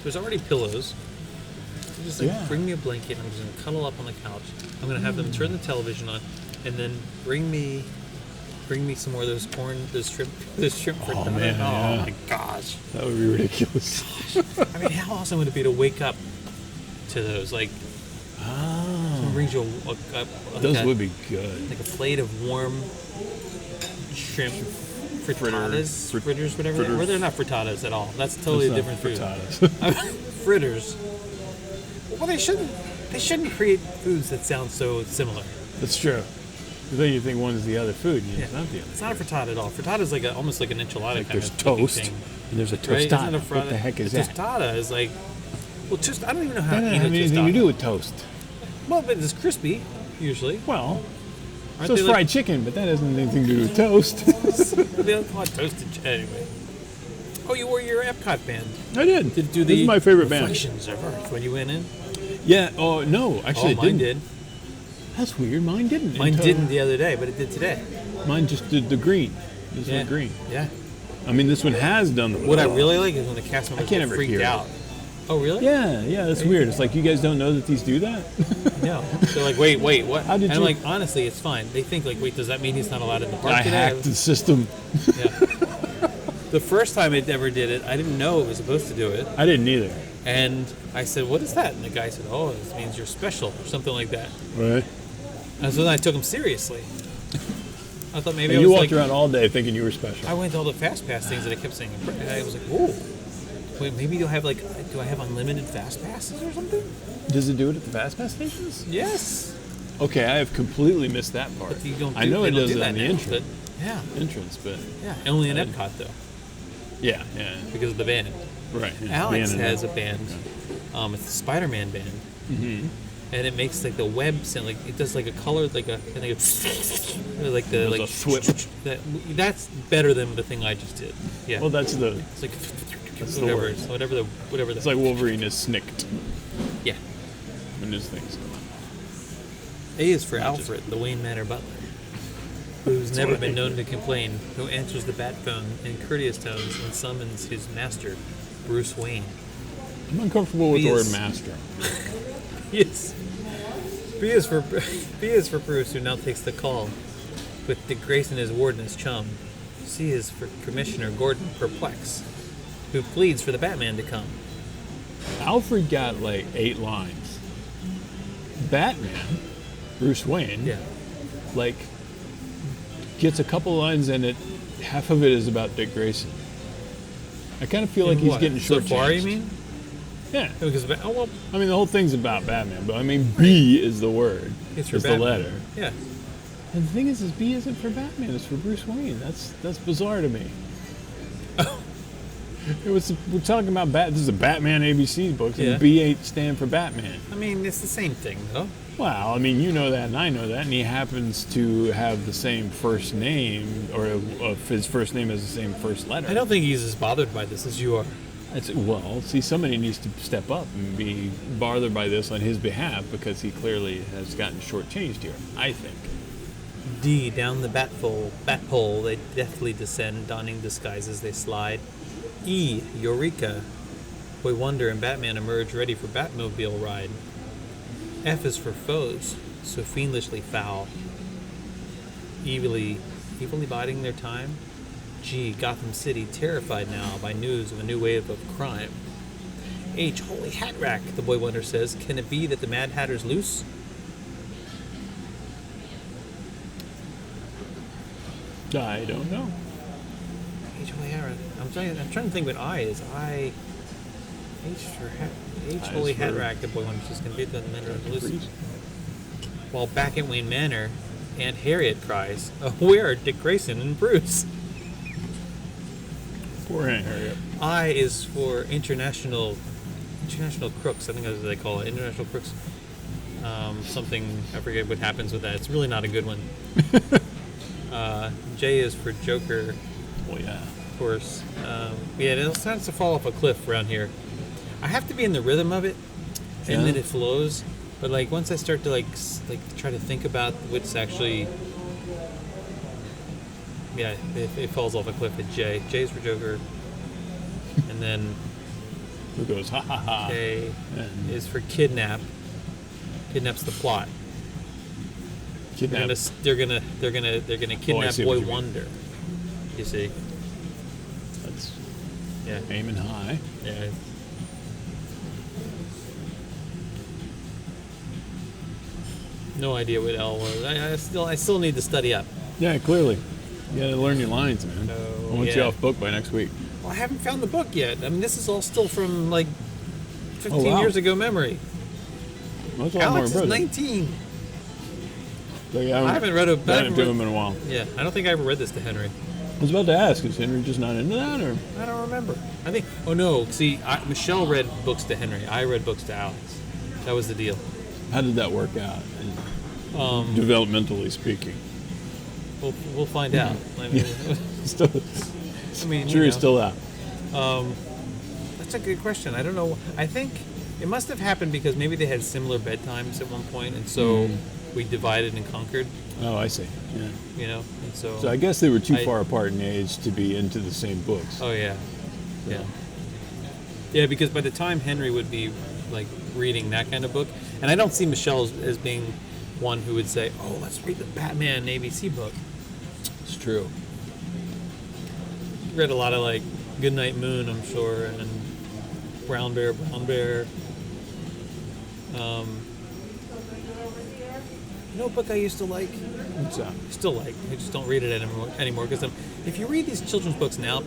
There's already pillows. You just Yeah. bring me a blanket. I'm just gonna cuddle up on the couch. I'm gonna have them turn the television on, and then bring me some more of those shrimp frittata. man, Oh yeah. my gosh! That would be ridiculous. I mean, how awesome would it be to wake up to those? Like, someone brings you Those would be good. like a plate of warm shrimp frittatas, fritters, whatever. fritters. Well, they're not frittatas at all. That's totally a It's different not food. frittatas. Fritters. Well, they shouldn't create foods that sound so similar. That's true. But then you think one is the other food, and it's not the other. It's not a frittata at all. Frittata is like almost like an enchilada Like kind there's of looking toast, thing, and there's a right? Isn't tostada. it a What the frittata? heck is a that? tostada is like, well, just I don't even know how That to doesn't eat a have anything tostada. to do with toast. Well, but it's crispy usually. Well, Aren't so it's they like- fried chicken, but that doesn't have anything to do with toast. They don't call it toasted anyway. Oh, you wore your Epcot band. I did. Did do This the is my favorite band. Reflections of Earth when you went in? Yeah. Oh no, actually, Oh, it mine didn't. did. That's weird. Mine didn't. Mine until- didn't the other day, but it did today. Mine just did the green. This Yeah. one green. Yeah. I mean, this one has done the. What I really like is when the cast members can't get ever freaked hear it. out. Oh, really? Yeah, that's weird. It's like you guys don't know that these do that. No. They're like, wait, what? How did and I'm you- like, honestly, it's fine. They think like, wait, does that mean he's not allowed in the park I today? hacked the system. Yeah. The first time it ever did it, I didn't know it was supposed to do it. I didn't either. And I said, what is that? And the guy said, oh, this means you're special or something like that. Right. And so then I took him seriously. I thought maybe And I you was walked like, around all day thinking you were special. I went to all the fast pass things that I kept saying. And I was like, whoa. Wait, maybe do I have unlimited fast passes or something? Does it do it at the fast pass stations? Yes. Okay, I have completely missed that part. But you don't I know they it don't does do it that on the now, entrance. but yeah. Entrance, but Yeah. Only in I- Epcot though, yeah. because of the band. Right. Yeah. Alex Banana. has a band. It's the Spider-Man band. Mm-hmm. And it makes like the web sound, like it does like a color, like a like the There's like a swip. That's better than the thing I just did. Yeah. Well, that's the. It's like That's the whatever, word. whatever. It's like Wolverine is snicked yeah. when his things. A is for Alfred, the Wayne Manor butler, who's never been known to complain, who answers the bat phone in courteous tones and summons his master, Bruce Wayne. I'm uncomfortable with the word Yes. master. Yes. B is for Bruce, who now takes the call, with Dick Grayson as warden as chum. C is for Commissioner Gordon Perplex, who pleads for the Batman to come. Alfred got like 8 lines. Batman, Bruce Wayne, Yeah. like gets a couple lines in it. Half of it is about Dick Grayson. I kind of feel like he's What? getting so short. far, you mean? Yeah. Because I mean, the whole thing's about Batman, but I mean, B is the word. it's for It's the Batman. letter. Yeah. And the thing is B isn't for Batman. It's for Bruce Wayne. That's bizarre to me. We're talking about This is a Batman ABC book, and Yeah. B ain't stand for Batman. I mean, it's the same thing, though. Well, I mean, you know that, and I know that, and he happens to have the same first name, or his first name has the same first letter. I don't think he's as bothered by this as you are. Well, see, somebody needs to step up and be bothered by this on his behalf because he clearly has gotten shortchanged here, I think. D, down the bat pole, they deftly descend, donning disguises they slide. E, Eureka. Boy Wonder and Batman emerge ready for Batmobile ride. F is for foes, so fiendishly foul. Evilly biding their time. G, Gotham City terrified now by news of a new wave of crime. H, holy hat rack, the Boy Wonder says. Can it be that the Mad Hatter's loose? I don't know. H, holy hat rack. I'm trying to think what I is. H for hat. H, I holy is hat for- rack, the Boy Wonder says. Can it be that the Mad Hatter's loose? While back at Wayne Manor, Aunt Harriet cries, where are Dick Grayson and Bruce? Poor Aunt Harriet. I is for international crooks. I think that's what they call it. International crooks. Something, I forget what happens with that. It's really not a good one. J is for Joker, Well, yeah. of course. Yeah, it starts to fall off a cliff around here. I have to be in the rhythm of it, and Yeah. then it flows. But like once I start to like try to think about what's actually, yeah, it falls off a cliff at J. J is for Joker, and then Who goes, ha ha ha. K And is for kidnap. Kidnaps the plot. kidnap. They're gonna kidnap see Boy what you mean. Wonder. You see? That's Yeah. aiming high. Yeah. No idea what L was. I still need to study up. Yeah, clearly. You gotta learn your lines, man. Oh, I want you yeah. off book by next week. Well, I haven't found the book yet. I mean, this is all still from like 15 Oh, wow. years ago memory. That's a lot Alex more is impressive. 19. Like, I haven't read a. done it to him in a while. Yeah, I don't think I ever read this to Henry. I was about to ask, is Henry just not into that, or? I don't remember. I think. Oh no! See, Michelle read books to Henry. I read books to Alex. That was the deal. How did that work out, developmentally speaking? We'll find out. I mean, Still, jury's still out. That's a good question. I don't know. I think it must have happened because maybe they had similar bedtimes at one point, and so we divided and conquered. Oh, I see. Yeah. You know, and so. So I guess they were too far apart in age to be into the same books. Oh yeah, yeah, yeah. Because by the time Henry would be like reading that kind of book, and I don't see Michelle as being one who would say, "Oh, let's read the Batman ABC book." It's true. read a lot of like Goodnight Moon, I'm sure, and Brown Bear. You know what book I used to like? What's that? Still like. I just don't read it anymore because if you read these children's books now,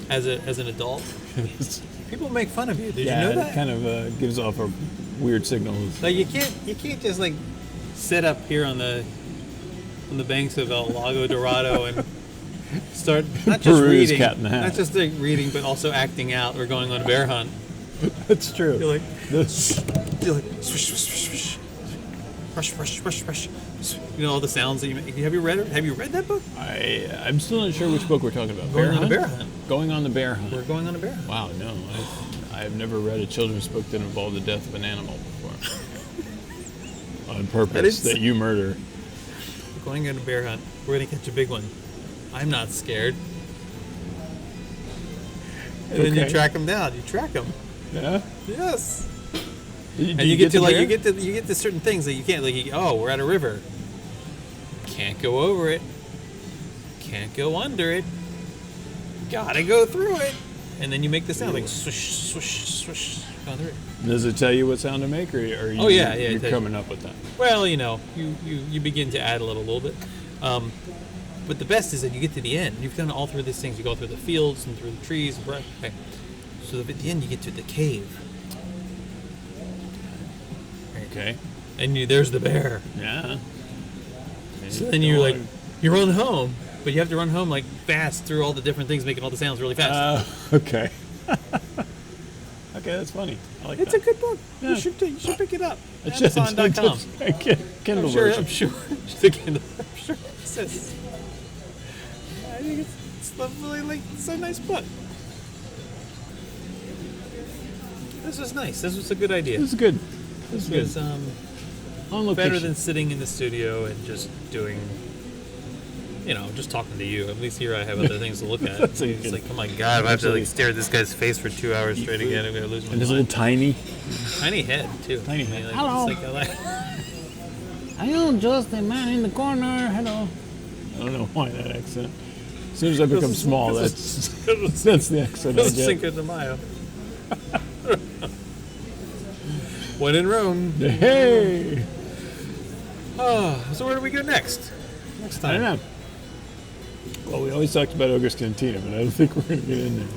as an adult, people make fun of you. Did you know that? It kind of gives off a weird signal. Like you can't just like sit up here on the banks of El Lago Dorado and start not just Peru's reading, Cat in the Hat. not just like reading, but also acting out or going on a bear hunt. That's true. You're like This- swish, swish, swish, swish, rush, rush, rush, rush. You know all the sounds that you make. Have you read it? Have you read that book? I'm still not sure which book we're talking about. Going on a bear hunt. Going on the bear hunt. We're going on a bear hunt. Wow, no. I've never read a children's book that involved the death of an animal before. On purpose, that you murder. We're going on a bear hunt. We're going to catch a big one. I'm not scared. And then you Okay. track them down. You track them. Yeah? Yes. Do And you get to the like bear? you get to certain things that you can't we're at a river. Can't go over it. Can't go under it. Gotta go through it. And then you make the sound like swish, swish, swish, going through it. Does it tell you what sound to make, or are you, Oh, yeah, you're it does. coming up with that? Well, you begin to add a little bit. But the best is that you get to the end. You've done all through these things. You go through the fields and through the trees. Okay. So at the end, you get to the cave. Right. Okay. And there's the bear. Yeah. So then you're like, you run home, but you have to run home like fast through all the different things, making all the sounds really fast. Okay. Okay, that's funny. I like It's that. a good book. Yeah. You should pick it up. It's just- Amazon.com. Kindle I'm sure. version. I'm sure. The Kindle. I'm sure it exists. I think it's really like it's a nice book. This was nice. This was a good idea. This is good. This is This good. was On location. better than sitting in the studio and just doing, just talking to you. At least here I have other things to look at. That's a It's good- like, oh my god, if I have to Absolutely. like stare at this guy's face for 2 hours straight again, I'm gonna lose my And this mind. little tiny. Tiny head too. Tiny I mean, head. like, Hello. It's like, I am just a man in the corner. Hello. I don't know why that accent. As soon as I become small, that's the accent I This is get. Cinco de Mayo. When in Rome. Hey. Oh, so where do we go next? Next I time. don't know. Well, we always talked about Ogre's Cantina, but I don't think we're going to get in there.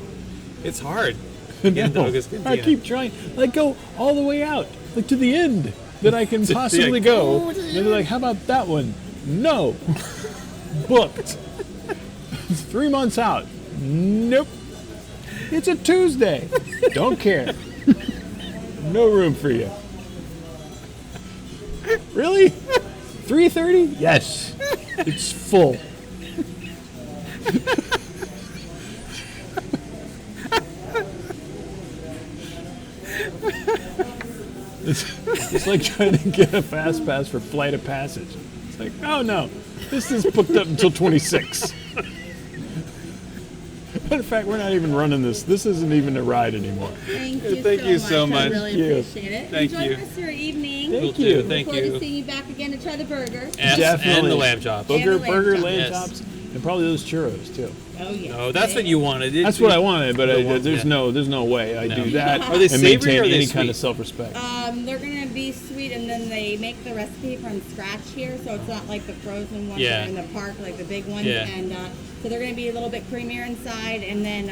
It's hard. to Get into No. Ogre's I Cantina. keep trying. Like, go all the way out. Like, to the end that I can possibly go. And they're like, how about that one? No. Booked. It's 3 months out. Nope. It's a Tuesday. Don't care. No room for you. Really? 3:30? Yes. It's full. It's like trying to get a fast pass for Flight of Passage. It's like, oh no, this is booked up until 26. Matter of fact, we're not even running this. This isn't even a ride anymore. Thank you so much. I really Thank you. appreciate it. Thank Enjoy you. the rest of your evening. Thank Will do. you. Thank Look forward you. to seeing you back again to try the burger. And the lamb chops. Burger, And the lamb burger, chops. lamb Yes. chops, and probably those churros too. Oh yeah. No, that's what you wanted. That's what I wanted, but there's yeah. no way I do that Are they and savory maintain or are they any kind sweet? of self-respect. They're gonna be sweet, and then they make the recipe from scratch here, so it's not like the frozen ones Yeah. that are in the park, like the big ones. Yeah. And so they're gonna be a little bit creamier inside, and then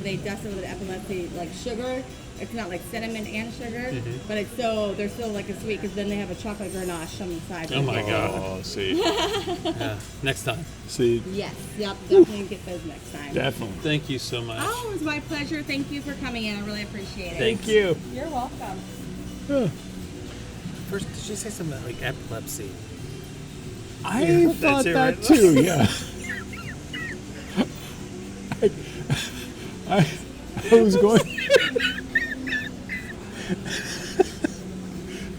they dust it with epilepsy like sugar. It's not like cinnamon and sugar, but they're still like a sweet, because then they have a chocolate ganache on the side. Oh my God. Oh, see, Yeah. Next time. see, Yes, yep, definitely get those next time. definitely. Thank you so much. Oh, it was my pleasure. Thank you for coming in. I really appreciate it. Thank you. You're welcome. Huh. First, did she say something about like epilepsy? I thought it, that right? too. Yeah. I was going.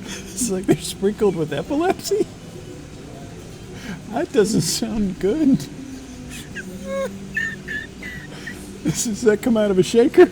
It's like they're sprinkled with epilepsy. That doesn't sound good. Does that come out of a shaker?